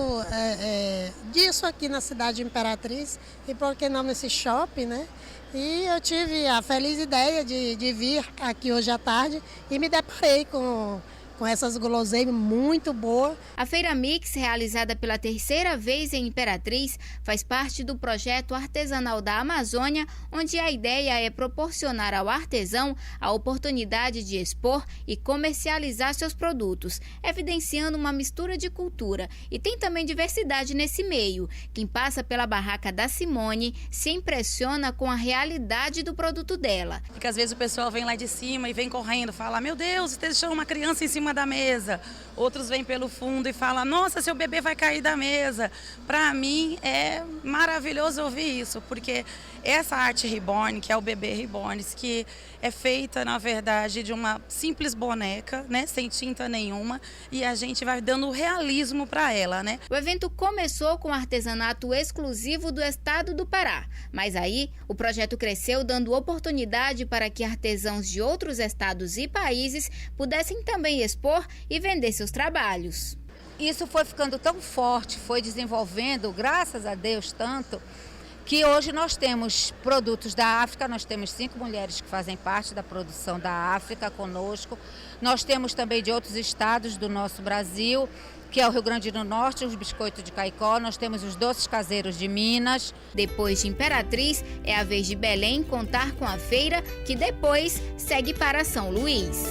disso aqui na cidade de Imperatriz e por que não nesse shopping, né? E eu tive a feliz ideia de vir aqui hoje à tarde e me deparei com essas guloseimas muito boas. A Feira Mix, realizada pela terceira vez em Imperatriz, faz parte do projeto artesanal da Amazônia, onde a ideia é proporcionar ao artesão a oportunidade de expor e comercializar seus produtos, evidenciando uma mistura de cultura. E tem também diversidade nesse meio. Quem passa pela barraca da Simone se impressiona com a realidade do produto dela. Porque às vezes o pessoal vem lá de cima e vem correndo, fala: meu Deus, você deixou uma criança em cima da mesa. Outros vêm pelo fundo e falam: nossa, seu bebê vai cair da mesa. Para mim é maravilhoso ouvir isso, porque essa arte reborn, que é o bebê reborn, que é feita na verdade de uma simples boneca, né, sem tinta nenhuma, e a gente vai dando realismo para ela, né? O evento começou com artesanato exclusivo do estado do Pará, mas aí o projeto cresceu, dando oportunidade para que artesãos de outros estados e países pudessem também expor e vender seus trabalhos. Isso foi ficando tão forte, foi desenvolvendo, graças a Deus, tanto, que hoje nós temos produtos da África, nós temos 5 mulheres que fazem parte da produção da África conosco. Nós temos também de outros estados do nosso Brasil, que é o Rio Grande do Norte, os biscoitos de Caicó, nós temos os doces caseiros de Minas. Depois de Imperatriz, é a vez de Belém contar com a feira, que depois segue para São Luís.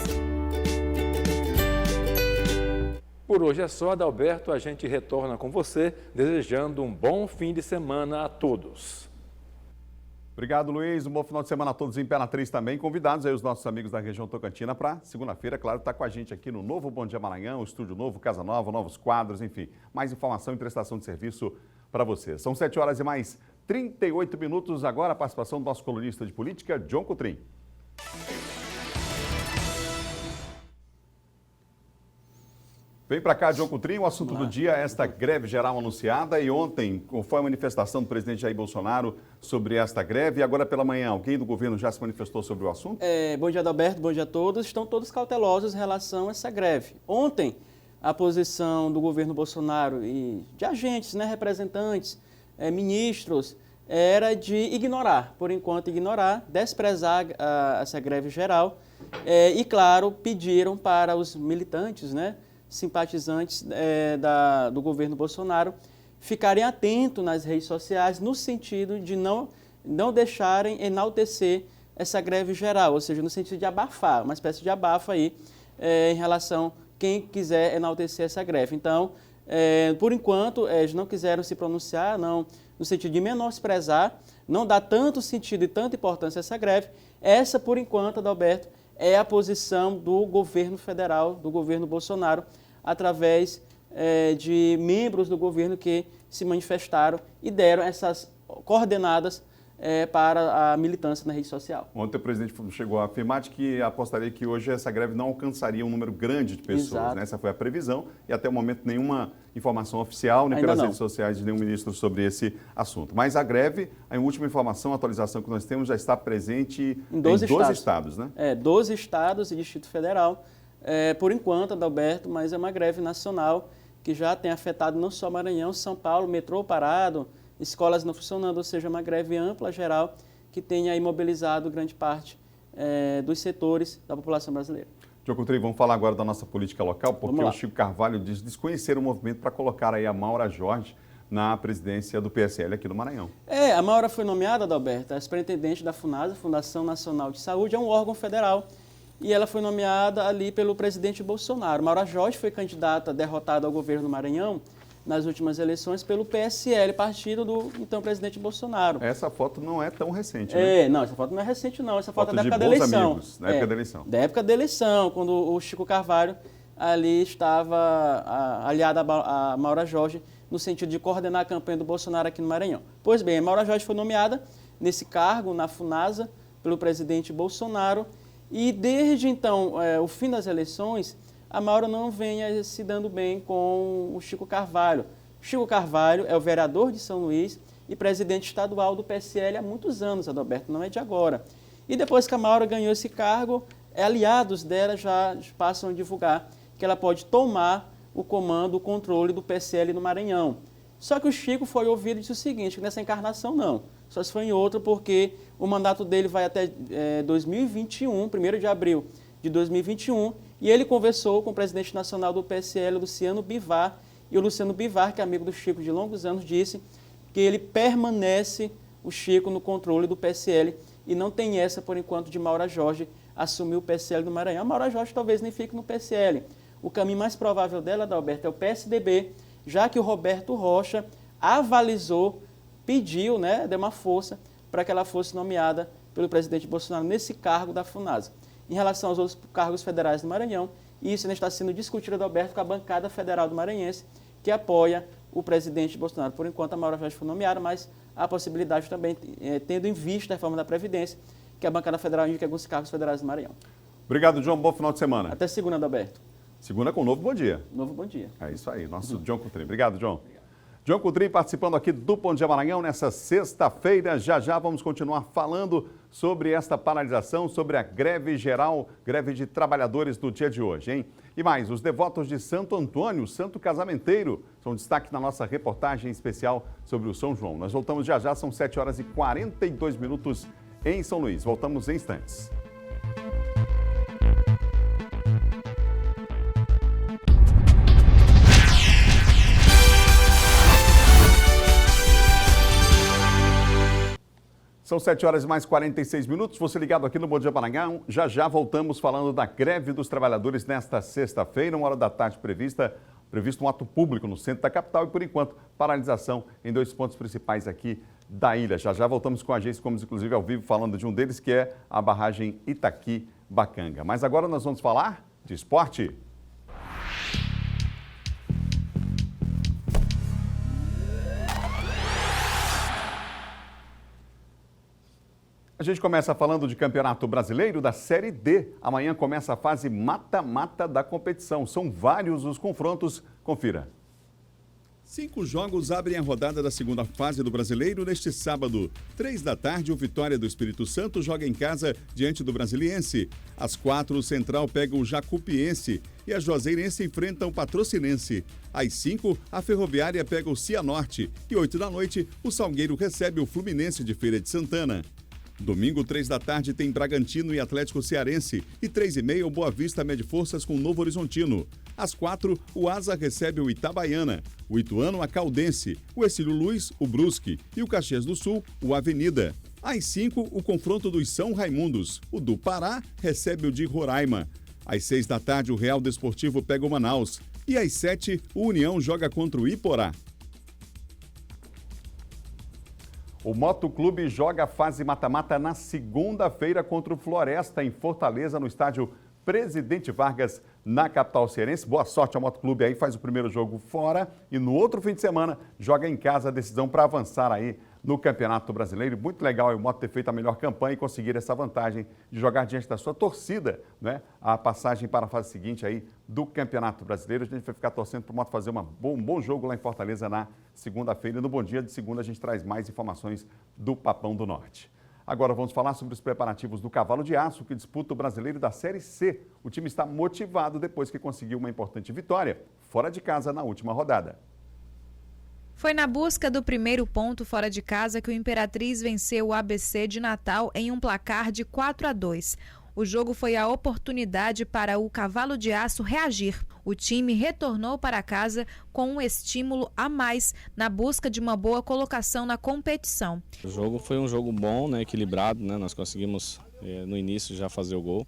Por hoje é só, Adalberto. A gente retorna com você, desejando um bom fim de semana a todos. Obrigado, Luiz. Um bom final de semana a todos em Imperatriz também. Convidados aí os nossos amigos da região Tocantina para segunda-feira, claro, tá com a gente aqui no novo Bom Dia Maranhão, estúdio novo, casa nova, novos quadros, enfim. Mais informação e prestação de serviço para você. São 7 horas e mais 38 minutos. Agora a participação do nosso colunista de política, John Coutrin. Vem para cá, John Coutrinho, o assunto do dia é esta greve geral anunciada e ontem, foi a manifestação do presidente Jair Bolsonaro sobre esta greve e agora pela manhã, alguém do governo já se manifestou sobre o assunto? Bom dia, Adalberto, bom dia a todos. Estão todos cautelosos em relação a essa greve. Ontem, a posição do governo Bolsonaro e de agentes, né, representantes, ministros, era de ignorar, por enquanto ignorar, desprezar essa greve geral e, claro, pediram para os militantes, né, simpatizantes do governo Bolsonaro ficarem atentos nas redes sociais no sentido de não deixarem enaltecer essa greve geral, ou seja, no sentido de abafar, uma espécie de abafa aí em relação a quem quiser enaltecer essa greve. Então, por enquanto, eles não quiseram se pronunciar, não, no sentido de menosprezar, não dar tanto sentido e tanta importância a essa greve. Essa, por enquanto, Adalberto, é a posição do governo federal, do governo Bolsonaro, através de membros do governo que se manifestaram e deram essas coordenadas para a militância na rede social. Ontem o presidente chegou a afirmar que apostaria que hoje essa greve não alcançaria um número grande de pessoas. Né? Essa foi a previsão e até o momento nenhuma informação oficial, nem pelas redes sociais de nenhum ministro sobre esse assunto. Mas a greve, a última informação, a atualização que nós temos já está presente em 12 estados, né? 12 estados e Distrito Federal, por enquanto, Adalberto, mas é uma greve nacional que já tem afetado não só Maranhão, São Paulo, metrô parado, escolas não funcionando, ou seja, uma greve ampla, geral, que tenha imobilizado grande parte dos setores da população brasileira. John Coutrinho, vamos falar agora da nossa política local, porque o Chico Carvalho diz desconhecer o movimento para colocar aí a Maura Jorge na presidência do PSL aqui no Maranhão. A Maura foi nomeada, Adalberto, a superintendente da FUNASA, Fundação Nacional de Saúde, é um órgão federal, e ela foi nomeada ali pelo presidente Bolsonaro. Maura Jorge foi candidata derrotada ao governo do Maranhão nas últimas eleições pelo PSL, partido do então presidente Bolsonaro. Essa foto não é tão recente, né? Não, essa foto não é recente não, essa foto é da época da eleição. Amigos, na época da eleição. Da época da eleição, quando o Chico Carvalho ali estava aliado a Maura Jorge no sentido de coordenar a campanha do Bolsonaro aqui no Maranhão. Pois bem, a Maura Jorge foi nomeada nesse cargo na FUNASA pelo presidente Bolsonaro e desde então, o fim das eleições, a Maura não vem se dando bem com o Chico Carvalho. Chico Carvalho é o vereador de São Luís e presidente estadual do PSL há muitos anos, Adalberto, não é de agora. E depois que a Maura ganhou esse cargo, aliados dela já passam a divulgar que ela pode tomar o comando, o controle do PSL no Maranhão. Só que o Chico foi ouvido e disse o seguinte, que nessa encarnação não, só se foi em outra porque o mandato dele vai até 2021, 1º de abril de 2021, e ele conversou com o presidente nacional do PSL, Luciano Bivar, e o Luciano Bivar, que é amigo do Chico de longos anos, disse que ele permanece, o Chico, no controle do PSL e não tem essa, por enquanto, de Maura Jorge assumir o PSL do Maranhão. A Maura Jorge talvez nem fique no PSL. O caminho mais provável dela, Adalberto, é o PSDB, já que o Roberto Rocha avalizou, pediu, né, deu uma força para que ela fosse nomeada pelo presidente Bolsonaro nesse cargo da FUNASA. Em relação aos outros cargos federais do Maranhão, e isso ainda está sendo discutido, Adalberto, com a bancada federal do Maranhense, que apoia o presidente Bolsonaro. Por enquanto, a Maura Jorge foi nomeada, mas há a possibilidade também, tendo em vista a reforma da Previdência, que a bancada federal indique alguns cargos federais do Maranhão. Obrigado, John. Bom final de semana. Até segunda, Adalberto. Segunda com um novo Bom Dia. Novo Bom Dia. É isso aí, nosso John Coutrinho. Obrigado, John. John Coutrinho participando aqui do Bom Dia Maranhão nessa sexta-feira. Já vamos continuar falando sobre esta paralisação, sobre a greve geral, greve de trabalhadores do dia de hoje, hein? E mais, os devotos de Santo Antônio, Santo Casamenteiro, são destaque na nossa reportagem especial sobre o São João. Nós voltamos já, são 7h42 em São Luís. Voltamos em instantes. São 7h mais 46. Você ligado aqui no Bom Dia Maranhão. Já voltamos falando da greve dos trabalhadores nesta sexta-feira, 1h da tarde previsto um ato público no centro da capital e, por enquanto, paralisação em 2 pontos principais aqui da ilha. Já voltamos com a agência, como inclusive ao vivo, falando de um deles, que é a barragem Itaqui-Bacanga. Mas agora nós vamos falar de esporte. A gente começa falando de Campeonato Brasileiro da Série D. Amanhã começa a fase mata-mata da competição. São vários os confrontos. Confira. 5 jogos abrem a rodada da segunda fase do Brasileiro neste sábado. 3 da tarde, o Vitória do Espírito Santo joga em casa diante do Brasiliense. Às 4, o Central pega o Jacupiense e a Juazeirense enfrenta o Patrocinense. Às 5, a Ferroviária pega o Cianorte e 8 da noite, o Salgueiro recebe o Fluminense de Feira de Santana. Domingo, 3 da tarde, tem Bragantino e Atlético Cearense e 3h30, o Boa Vista mede forças com o Novo Horizontino. Às 4, o Asa recebe o Itabaiana, o Ituano a Caldense, o Hercílio Luz, o Brusque e o Caxias do Sul, o Avenida. Às 5, o confronto dos São Raimundos, o do Pará recebe o de Roraima. Às 6 da tarde, o Real Desportivo pega o Manaus e às 7, o União joga contra o Iporá. O Motoclube joga a fase mata-mata na segunda-feira contra o Floresta, em Fortaleza, no estádio Presidente Vargas, na capital cearense. Boa sorte ao Motoclube aí, faz o primeiro jogo fora e no outro fim de semana joga em casa a decisão para avançar aí no Campeonato Brasileiro. Muito legal o Moto ter feito a melhor campanha e conseguir essa vantagem de jogar diante da sua torcida, né? A passagem para a fase seguinte aí do Campeonato Brasileiro. A gente vai ficar torcendo para o Moto fazer um bom jogo lá em Fortaleza na segunda-feira. E no Bom Dia de segunda a gente traz mais informações do Papão do Norte. Agora vamos falar sobre os preparativos do Cavalo de Aço, que disputa o Brasileiro da Série C. O time está motivado depois que conseguiu uma importante vitória fora de casa na última rodada. Foi na busca do primeiro ponto fora de casa que o Imperatriz venceu o ABC de Natal em um placar de 4-2. O jogo foi a oportunidade para o Cavalo de Aço reagir. O time retornou para casa com um estímulo a mais na busca de uma boa colocação na competição. O jogo foi um jogo bom, né, equilibrado, né? Nós conseguimos no início já fazer o gol.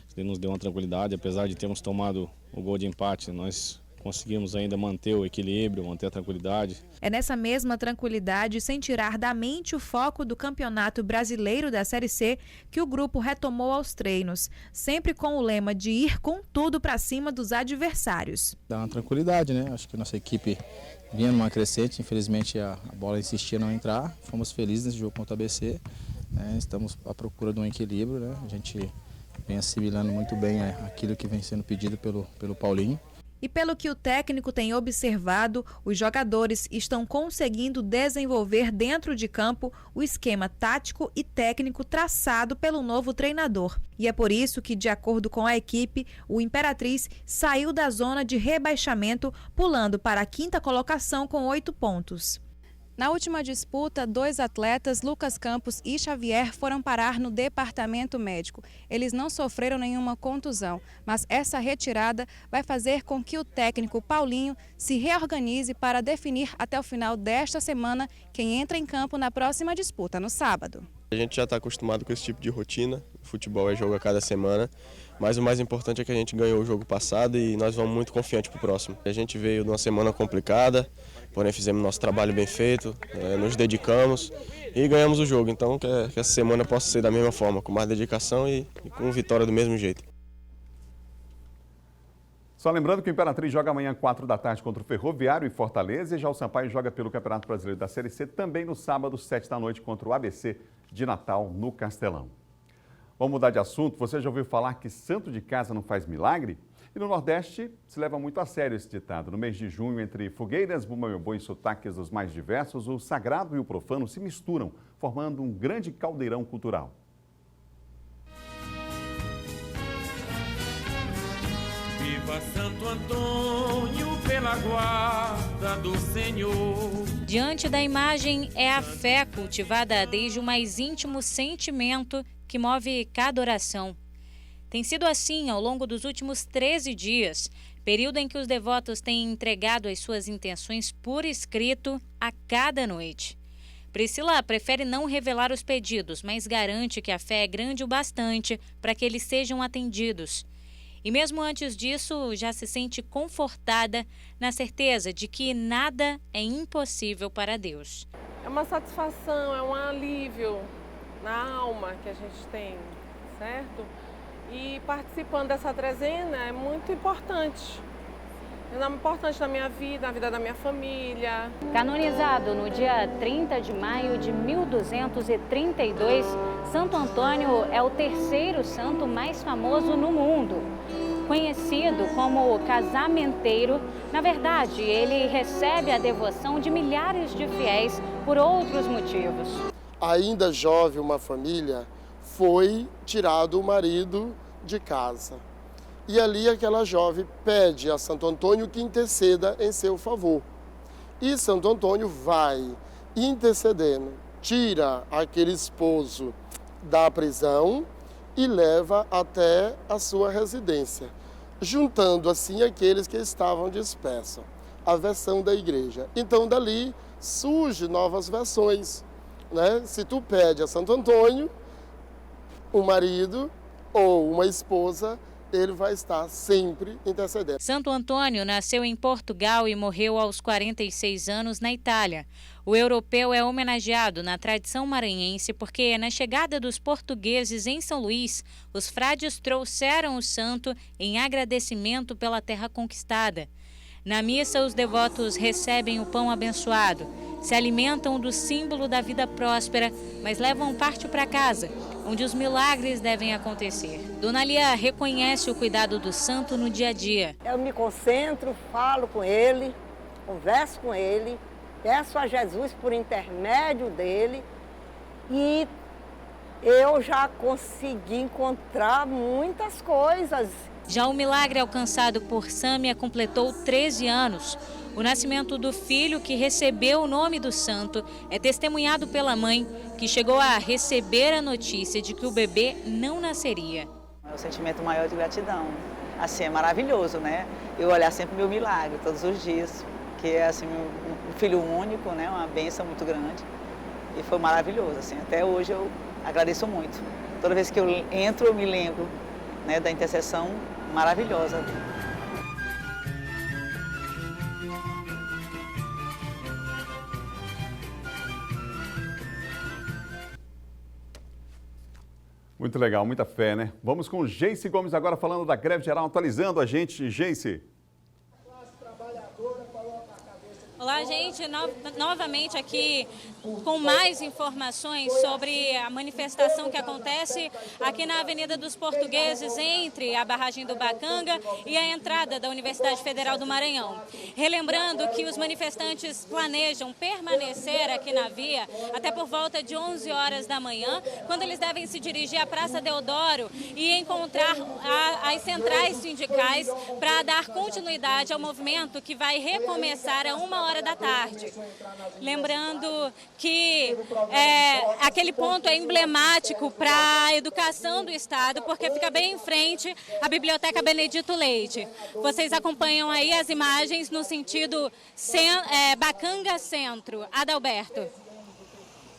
Isso nos deu uma tranquilidade, apesar de termos tomado o gol de empate, nós conseguimos ainda manter o equilíbrio, manter a tranquilidade. É nessa mesma tranquilidade, sem tirar da mente o foco do Campeonato Brasileiro da Série C, que o grupo retomou aos treinos, sempre com o lema de ir com tudo para cima dos adversários. Dá uma tranquilidade, né? Acho que nossa equipe vinha numa crescente, infelizmente a bola insistia em não entrar. Fomos felizes nesse jogo contra o ABC, né? Estamos à procura de um equilíbrio, né? A gente vem assimilando muito bem aquilo que vem sendo pedido pelo Paulinho. E pelo que o técnico tem observado, os jogadores estão conseguindo desenvolver dentro de campo o esquema tático e técnico traçado pelo novo treinador. E é por isso que, de acordo com a equipe, o Imperatriz saiu da zona de rebaixamento, pulando para a 5ª colocação com 8 pontos. Na última disputa, 2 atletas, Lucas Campos e Xavier, foram parar no departamento médico. Eles não sofreram nenhuma contusão, mas essa retirada vai fazer com que o técnico Paulinho se reorganize para definir até o final desta semana quem entra em campo na próxima disputa, no sábado. A gente já está acostumado com esse tipo de rotina, o futebol é jogo a cada semana, mas o mais importante é que a gente ganhou o jogo passado e nós vamos muito confiantes para o próximo. A gente veio de uma semana complicada, porém fizemos nosso trabalho bem feito, nos dedicamos e ganhamos o jogo. Então que essa semana possa ser da mesma forma, com mais dedicação e com vitória do mesmo jeito. Só lembrando que o Imperatriz joga amanhã 4 da tarde contra o Ferroviário em Fortaleza e já o Sampaio joga pelo Campeonato Brasileiro da Série C também no sábado, 7 da noite, contra o ABC de Natal, no Castelão. Vamos mudar de assunto. Você já ouviu falar que santo de casa não faz milagre? E no Nordeste se leva muito a sério esse ditado. No mês de junho, entre fogueiras, bumba-meu-boi e sotaques dos mais diversos, o sagrado e o profano se misturam, formando um grande caldeirão cultural. Viva Santo Antônio pela guarda do Senhor. Diante da imagem é a fé cultivada desde o mais íntimo sentimento que move cada oração. Tem sido assim ao longo dos últimos 13 dias, período em que os devotos têm entregado as suas intenções por escrito a cada noite. Priscila prefere não revelar os pedidos, mas garante que a fé é grande o bastante para que eles sejam atendidos. E mesmo antes disso, já se sente confortada na certeza de que nada é impossível para Deus. É uma satisfação, é um alívio na alma que a gente tem, certo? E participando dessa trezena é muito importante. É um nome importante na minha vida, na vida da minha família. Canonizado no dia 30 de maio de 1232, Santo Antônio é o terceiro santo mais famoso no mundo. Conhecido como casamenteiro, na verdade, ele recebe a devoção de milhares de fiéis por outros motivos. Ainda jovem, uma família, foi tirado o marido de casa. E ali aquela jovem pede a Santo Antônio que interceda em seu favor. E Santo Antônio vai intercedendo, tira aquele esposo da prisão e leva até a sua residência, juntando assim aqueles que estavam dispersos, a versão da igreja. Então dali surgem novas versões, né? Se tu pede a Santo Antônio, um marido ou uma esposa, ele vai estar sempre intercedendo. Santo Antônio nasceu em Portugal e morreu aos 46 anos na Itália. O europeu é homenageado na tradição maranhense porque, na chegada dos portugueses em São Luís, os frades trouxeram o santo em agradecimento pela terra conquistada. Na missa, os devotos recebem o pão abençoado, se alimentam do símbolo da vida próspera, mas levam parte para casa, onde os milagres devem acontecer. Dona Lia reconhece o cuidado do santo no dia a dia. Eu me concentro, falo com ele, converso com ele, peço a Jesus por intermédio dele e eu já consegui encontrar muitas coisas. Já o milagre alcançado por Sâmia completou 13 anos. O nascimento do filho, que recebeu o nome do santo, é testemunhado pela mãe, que chegou a receber a notícia de que o bebê não nasceria. É o sentimento maior de gratidão. Assim, é maravilhoso, né? Eu olhar sempre o meu milagre, todos os dias, que é assim, um filho único, né? Uma bênção muito grande. E foi maravilhoso, assim. Até hoje eu agradeço muito. Toda vez que eu entro, eu me lembro, né, da intercessão maravilhosa. Muito legal, muita fé, né? Vamos com Geice Gomes agora falando da greve geral, atualizando a gente. Geice. Olá, gente. Novamente aqui com mais informações sobre a manifestação que acontece aqui na Avenida dos Portugueses, entre a barragem do Bacanga e a entrada da Universidade Federal do Maranhão. Relembrando que os manifestantes planejam permanecer aqui na via até por volta de 11 horas da manhã, quando eles devem se dirigir à Praça Deodoro e encontrar as centrais sindicais para dar continuidade ao movimento que vai recomeçar a 1h da tarde. Lembrando que aquele ponto é emblemático para a educação do Estado, porque fica bem em frente à Biblioteca Benedito Leite. Vocês acompanham aí as imagens no sentido Bacanga Centro. Adalberto.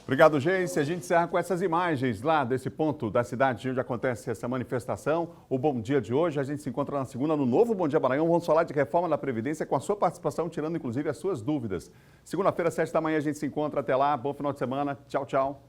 Obrigado, Geice. A gente encerra com essas imagens lá desse ponto da cidade onde acontece essa manifestação. O Bom Dia de hoje, a gente se encontra na segunda no novo Bom Dia Maranhão. Vamos falar de reforma da Previdência com a sua participação, tirando inclusive as suas dúvidas. Segunda-feira, 7 da manhã, a gente se encontra. Até lá, bom final de semana. Tchau, tchau.